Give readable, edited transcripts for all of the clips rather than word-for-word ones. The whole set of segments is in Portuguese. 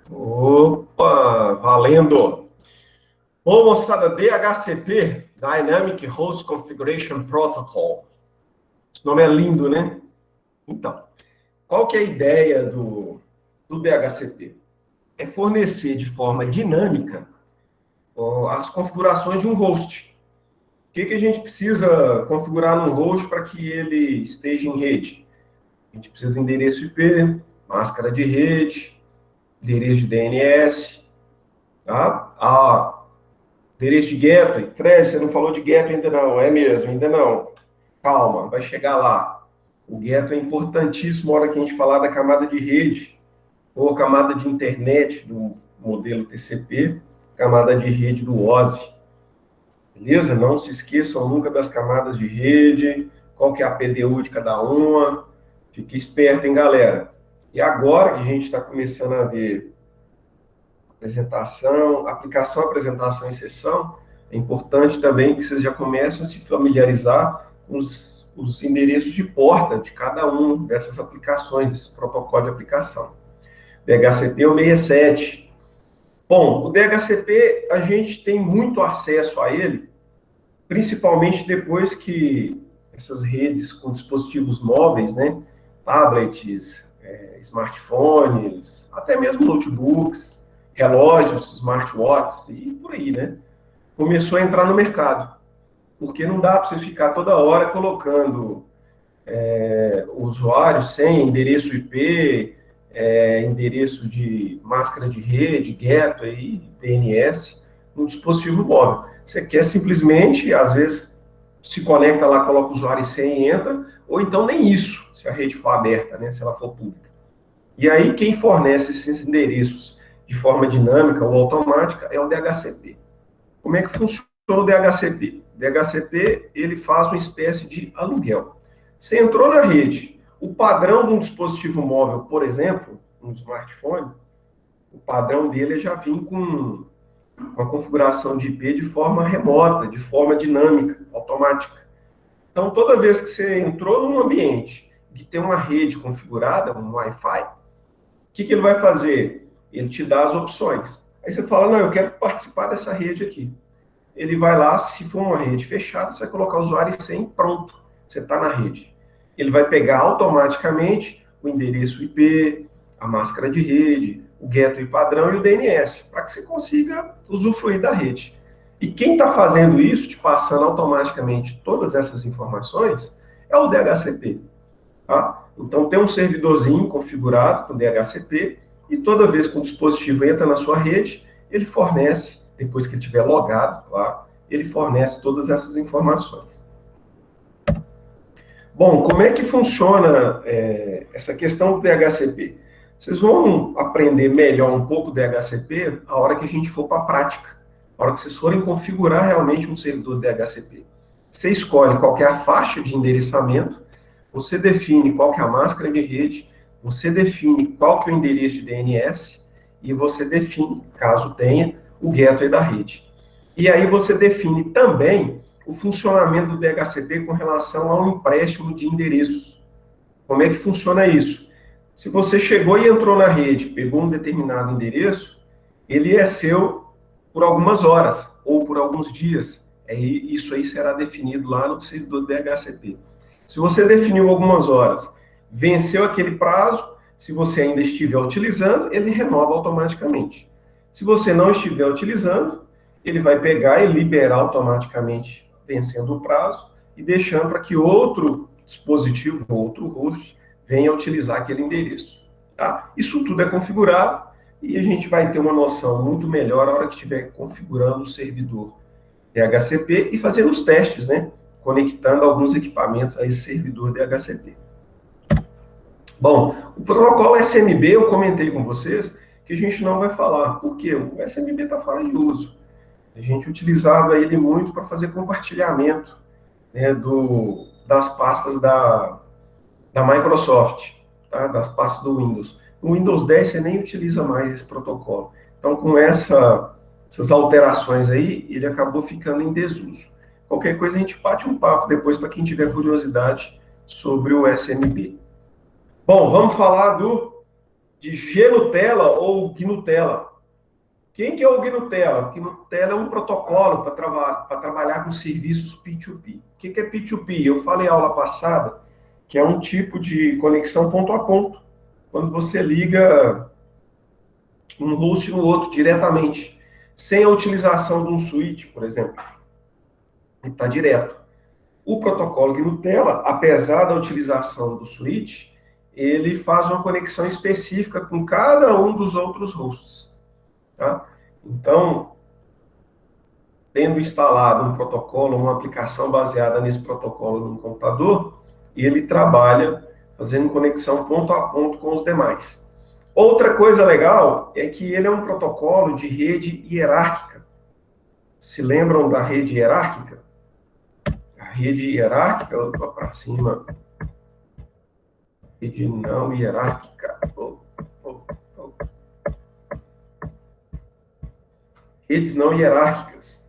Opa, valendo! Bom, moçada, DHCP, Dynamic Host Configuration Protocol. Esse nome é lindo, né? Então, qual que é a ideia do DHCP? É fornecer de forma dinâmica as configurações de um host. O que a gente precisa configurar num host para que ele esteja em rede? A gente precisa do endereço IP, máscara de rede, endereço de DNS, tá? Endereço de gateway. Fred, você não falou de gateway ainda não. É mesmo, ainda não. Calma, vai chegar lá. O gateway é importantíssimo na hora que a gente falar da camada de rede ou camada de internet do modelo TCP, camada de rede do OSI. Beleza? Não se esqueçam nunca das camadas de rede, qual que é a PDU de cada uma. Fique esperto, hein, galera? E agora que a gente está começando a ver aplicação, apresentação e sessão, é importante também que vocês já comecem a se familiarizar com os endereços de porta de cada uma dessas aplicações, desse protocolo de aplicação. DHCP é o 67. Bom, o DHCP, a gente tem muito acesso a ele, principalmente depois que essas redes com dispositivos móveis, né, tablets, smartphones, até mesmo notebooks, relógios, smartwatches e por aí, né? Começou a entrar no mercado. Porque não dá para você ficar toda hora colocando usuário, senha, endereço IP, endereço de máscara de rede, gateway, DNS, no dispositivo móvel. Você quer simplesmente, às vezes, se conecta lá, coloca o usuário e senha e entra, ou então nem isso, se a rede for aberta, né, se ela for pública. E aí, quem fornece esses endereços de forma dinâmica ou automática é o DHCP. Como é que funciona o DHCP? O DHCP, ele faz uma espécie de aluguel. Você entrou na rede, o padrão de um dispositivo móvel, por exemplo, um smartphone, o padrão dele é já vir com uma configuração de IP de forma remota, de forma dinâmica, automática. Então, toda vez que você entrou num ambiente que tem uma rede configurada, um Wi-Fi, o que ele vai fazer? Ele te dá as opções. Aí você fala, não, eu quero participar dessa rede aqui. Ele vai lá, se for uma rede fechada, você vai colocar o usuário e senha, pronto, você está na rede. Ele vai pegar automaticamente o endereço IP, a máscara de rede, o gateway padrão e o DNS, para que você consiga usufruir da rede. E quem está fazendo isso, te passando automaticamente todas essas informações, é o DHCP. Tá? Então, tem um servidorzinho configurado com DHCP, e toda vez que um dispositivo entra na sua rede, ele fornece, depois que ele estiver logado, claro, ele fornece todas essas informações. Bom, como é que funciona essa questão do DHCP? Vocês vão aprender melhor um pouco do DHCP a hora que a gente for para a prática, a hora que vocês forem configurar realmente um servidor DHCP. Você escolhe qual é a faixa de endereçamento, você define qual que é a máscara de rede, você define qual que é o endereço de DNS e você define, caso tenha, o gateway da rede. E aí você define também o funcionamento do DHCP com relação ao empréstimo de endereços. Como é que funciona isso? Se você chegou e entrou na rede, pegou um determinado endereço, ele é seu por algumas horas ou por alguns dias. Isso aí será definido lá no servidor do DHCP. Se você definiu algumas horas, venceu aquele prazo, se você ainda estiver utilizando, ele renova automaticamente. Se você não estiver utilizando, ele vai pegar e liberar automaticamente, vencendo o prazo, e deixando para que outro dispositivo, outro host, venha utilizar aquele endereço. Tá? Isso tudo é configurado e a gente vai ter uma noção muito melhor na hora que estiver configurando o servidor DHCP e fazendo os testes, né? Conectando alguns equipamentos a esse servidor DHCP. Bom, o protocolo SMB, eu comentei com vocês que a gente não vai falar. Por quê? O SMB está fora de uso. A gente utilizava ele muito para fazer compartilhamento, né, das pastas da Microsoft, tá? Das pastas do Windows. No Windows 10 você nem utiliza mais esse protocolo. Então, com essas alterações aí, ele acabou ficando em desuso. Qualquer coisa a gente bate um papo depois para quem tiver curiosidade sobre o SMB. Bom, vamos falar do de GNUTella ou GNUTella. Quem que é o GNUTella? O GNUTella é um protocolo para trabalhar com serviços P2P. O que é P2P? Eu falei aula passada que é um tipo de conexão ponto a ponto, quando você liga um host no outro diretamente, sem a utilização de um switch, por exemplo. Está direto. O protocolo GNUTella, apesar da utilização do switch, ele faz uma conexão específica com cada um dos outros hosts. Tá? Então, tendo instalado um protocolo, uma aplicação baseada nesse protocolo no computador, ele trabalha fazendo conexão ponto a ponto com os demais. Outra coisa legal é que ele é um protocolo de rede hierárquica. Se lembram da rede hierárquica? A rede hierárquica, eu estou para cima, rede não hierárquica. Redes não hierárquicas.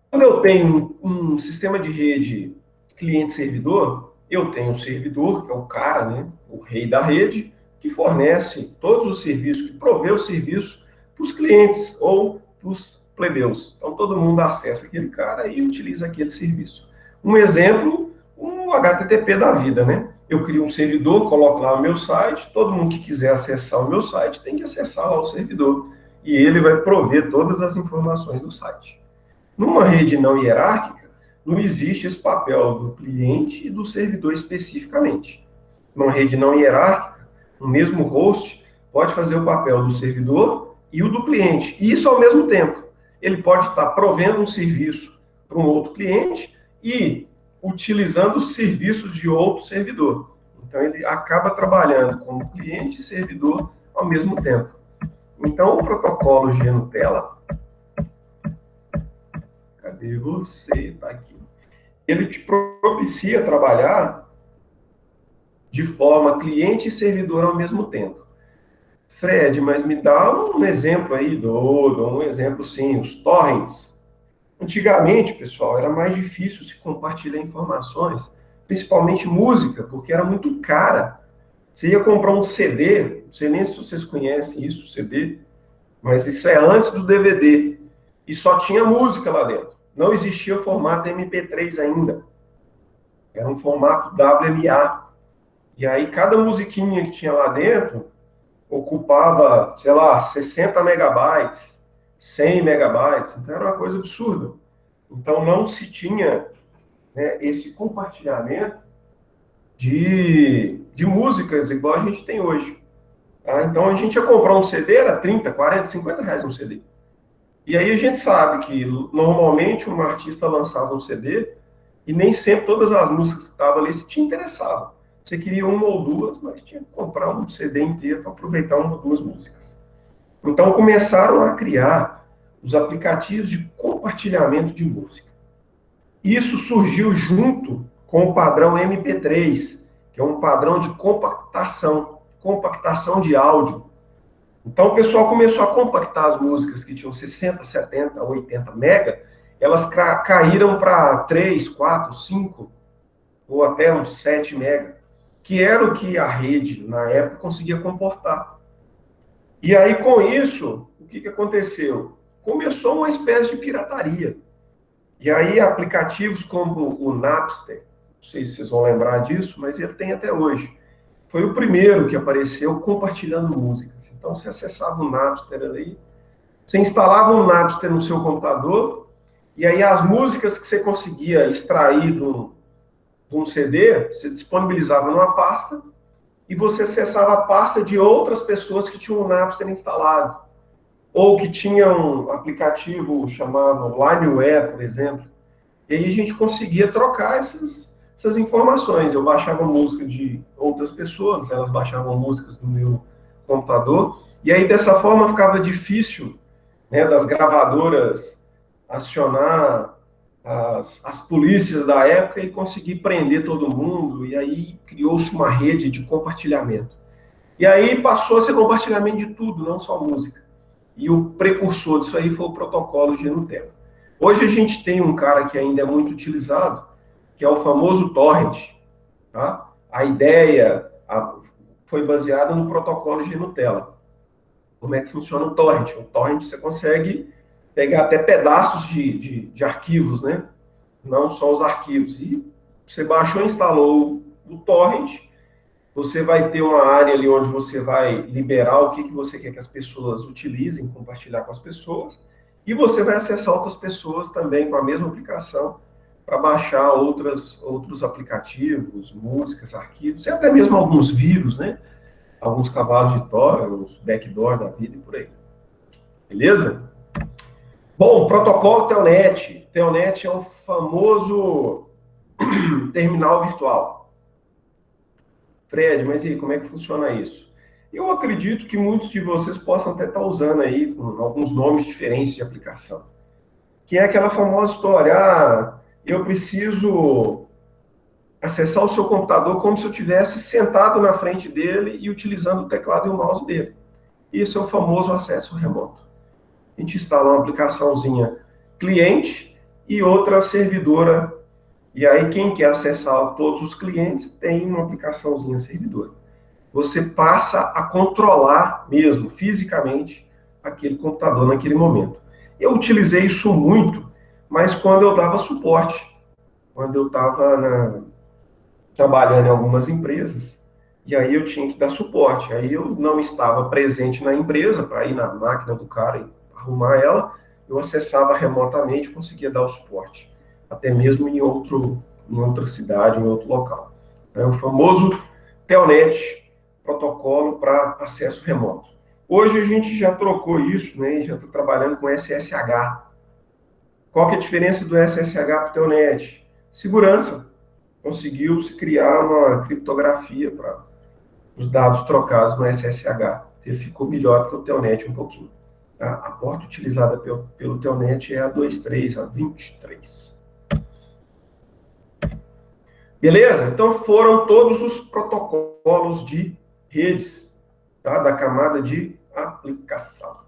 Quando eu tenho um sistema de rede cliente-servidor, eu tenho um servidor, que é o cara, né, o rei da rede, que fornece todos os serviços, que provê o serviço para os clientes ou para os plebeus. Então, todo mundo acessa aquele cara e utiliza aquele serviço. Um exemplo, um HTTP da vida, né? Eu crio um servidor, coloco lá o meu site, todo mundo que quiser acessar o meu site tem que acessar lá o servidor. E ele vai prover todas as informações do site. Numa rede não hierárquica, não existe esse papel do cliente e do servidor especificamente. Numa rede não hierárquica, o mesmo host pode fazer o papel do servidor e o do cliente. E isso ao mesmo tempo. Ele pode estar provendo um serviço para um outro cliente e utilizando os serviços de outro servidor. Então, ele acaba trabalhando como cliente e servidor ao mesmo tempo. Então, o protocolo GNUTella, cadê você? Tá aqui. Ele te propicia trabalhar de forma cliente e servidor ao mesmo tempo. Fred, mas me dá um exemplo aí, um exemplo sim, os torrents. Antigamente, pessoal, era mais difícil se compartilhar informações, principalmente música, porque era muito cara. Você ia comprar um CD, não sei nem se vocês conhecem isso, CD, mas isso é antes do DVD, e só tinha música lá dentro. Não existia o formato MP3 ainda. Era um formato WMA. E aí, cada musiquinha que tinha lá dentro ocupava, sei lá, 60 megabytes, 100 megabytes. Então, era uma coisa absurda. Então, não se tinha, né, esse compartilhamento de músicas igual a gente tem hoje. Tá? Então, a gente ia comprar um CD, era 30, 40, 50 reais um CD. E aí a gente sabe que, normalmente, um artista lançava um CD e nem sempre todas as músicas que estavam ali se te interessavam. Você queria uma ou duas, mas tinha que comprar um CD inteiro para aproveitar uma ou duas músicas. Então, começaram a criar os aplicativos de compartilhamento de música. Isso surgiu junto com o padrão MP3, que é um padrão de compactação de áudio. Então, o pessoal começou a compactar as músicas que tinham 60, 70, 80 mega, elas caíram para 3, 4, 5, ou até uns 7 mega, que era o que a rede, na época, conseguia comportar. E aí, com isso, o que aconteceu? Começou uma espécie de pirataria. E aí, aplicativos como o Napster, não sei se vocês vão lembrar disso, mas ele tem até hoje. Foi o primeiro que apareceu compartilhando músicas. Então, você acessava o Napster ali, você instalava um Napster no seu computador, e aí as músicas que você conseguia extrair de um CD, você disponibilizava numa pasta, e você acessava a pasta de outras pessoas que tinham o Napster instalado, ou que tinham um aplicativo chamado LimeWare, por exemplo. E aí a gente conseguia trocar essas informações. Eu baixava música de outras pessoas, elas baixavam músicas do meu computador, e aí dessa forma ficava difícil, né, das gravadoras acionar as polícias da época e conseguir prender todo mundo, e aí criou-se uma rede de compartilhamento. E aí passou a ser compartilhamento de tudo, não só música. E o precursor disso aí foi o protocolo GNUTella. Hoje a gente tem um cara que ainda é muito utilizado, que é o famoso torrent. Tá? A ideia foi baseada no protocolo de Nutella. Como é que funciona o torrent? O torrent você consegue pegar até pedaços de arquivos, né? Não só os arquivos. E você baixou e instalou o torrent, você vai ter uma área ali onde você vai liberar o que você quer que as pessoas utilizem, compartilhar com as pessoas, e você vai acessar outras pessoas também com a mesma aplicação para baixar outros aplicativos, músicas, arquivos, e até mesmo alguns vírus, né? Alguns cavalos de Troia, os backdoor da vida e por aí. Beleza? Bom, protocolo Telnet. Telnet é o famoso terminal virtual. Fred, mas e aí, como é que funciona isso? Eu acredito que muitos de vocês possam até estar usando aí com alguns nomes diferentes de aplicação. Que é aquela famosa história, eu preciso acessar o seu computador como se eu estivesse sentado na frente dele e utilizando o teclado e o mouse dele. Isso é o famoso acesso remoto. A gente instala uma aplicaçãozinha cliente e outra servidora. E aí quem quer acessar todos os clientes tem uma aplicaçãozinha servidora. Você passa a controlar mesmo, fisicamente, aquele computador naquele momento. Eu utilizei isso muito, mas quando eu dava suporte, quando eu estava trabalhando em algumas empresas, e aí eu tinha que dar suporte. Aí eu não estava presente na empresa para ir na máquina do cara e arrumar ela, eu acessava remotamente e conseguia dar o suporte, até mesmo em outra cidade, em outro local. É o famoso Telnet, protocolo para acesso remoto. Hoje a gente já trocou isso, né, já está trabalhando com SSH. Qual que é a diferença do SSH para o Telnet? Segurança. Conseguiu-se criar uma criptografia para os dados trocados no SSH. Ele ficou melhor que o Telnet um pouquinho. Tá? A porta utilizada pelo Telnet é a 23, a 23. Beleza? Então foram todos os protocolos de redes, tá? Da camada de aplicação.